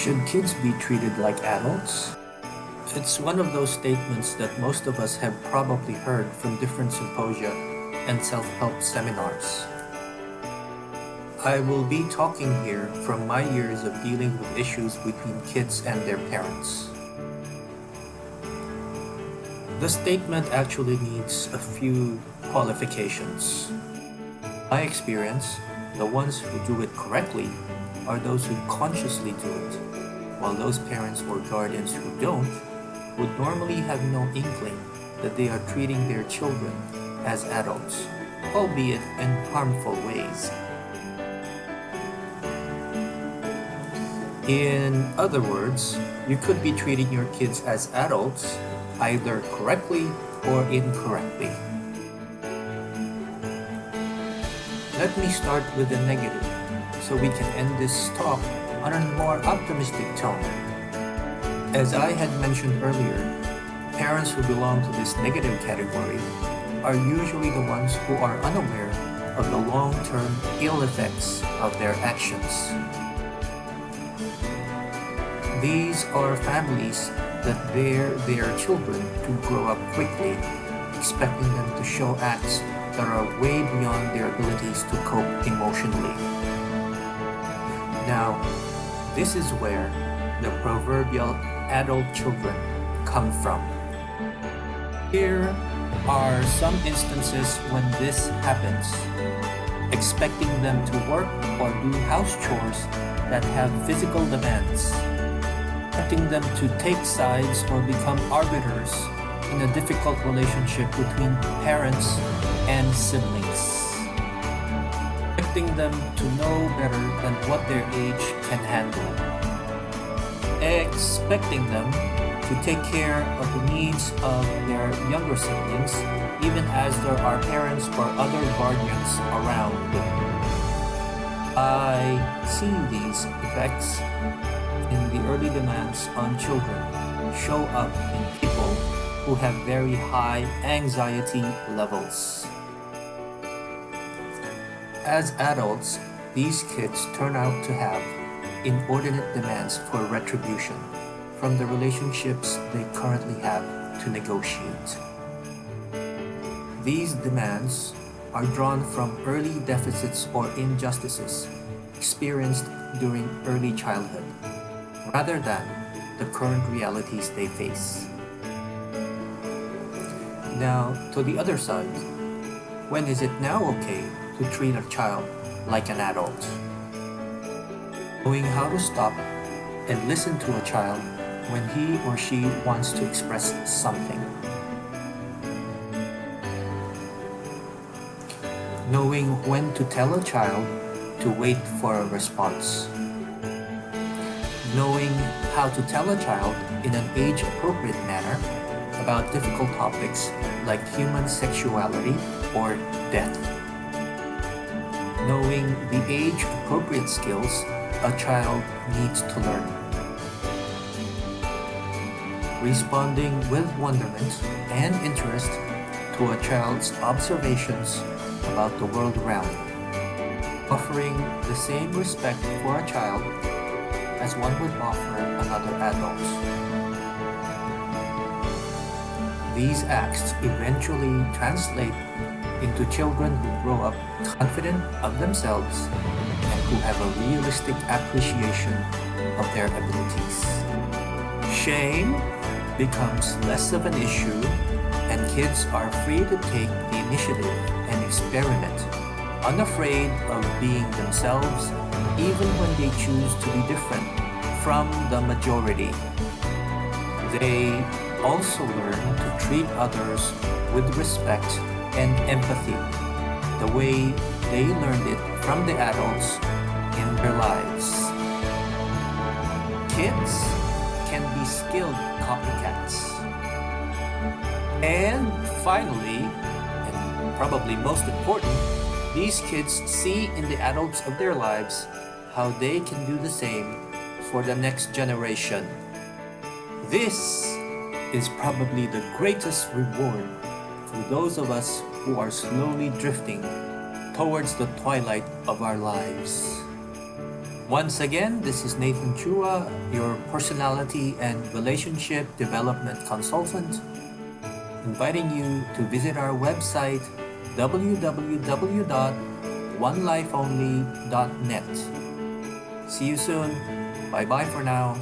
Should kids be treated like adults? It's one of those statements that most of us have probably heard from different symposia and self-help seminars. I will be talking here from my years of dealing with issues between kids and their parents. The statement actually needs a few qualifications. My experience, the ones who do it correctly are those who consciously do it, while those parents or guardians who don't would normally have no inkling that they are treating their children as adults, albeit in harmful ways. In other words, you could be treating your kids as adults either correctly or incorrectly. Let me start with the negative, so we can end this talk on a more optimistic tone. As I had mentioned earlier, parents who belong to this negative category are usually the ones who are unaware of the long-term ill effects of their actions. These are families that bear their children to grow up quickly, expecting them to show acts that are way beyond their abilities to cope emotionally. Now, this is where the proverbial adult children come from. Here are some instances when this happens. Expecting them to work or do house chores that have physical demands. Expecting them to take sides or become arbiters in a difficult relationship between parents and siblings. Expecting them to know better than what their age can handle. Expecting them to take care of the needs of their younger siblings, even as there are parents or other guardians around. I see these effects in the early demands on children show up in people who have very high anxiety levels. As adults, these kids turn out to have inordinate demands for retribution from the relationships they currently have to negotiate. These demands are drawn from early deficits or injustices experienced during early childhood, rather than the current realities they face. Now, to the other side, when is it now okay to treat a child like an adult? Knowing how to stop and listen to a child when he or she wants to express something. Knowing when to tell a child to wait for a response. Knowing how to tell a child in an age-appropriate manner about difficult topics like human sexuality or death. Knowing the age-appropriate skills a child needs to learn. Responding with wonderment and interest to a child's observations about the world around. Offering the same respect for a child as one would offer another adult. These acts eventually translate into children who grow up confident of themselves and who have a realistic appreciation of their abilities. Shame becomes less of an issue, and kids are free to take the initiative and experiment, unafraid of being themselves, even when they choose to be different from the majority. They also learn to treat others with respect and empathy, the way they learned it from the adults in their lives. Kids can be skilled copycats. And finally, and probably most important, these kids see in the adults of their lives how they can do the same for the next generation. This is probably the greatest reward for those of us who are slowly drifting towards the twilight of our lives. Once again, this is Nathan Chua, your personality and relationship development consultant, inviting you to visit our website www.onelifeonly.net. See you soon. Bye bye for now.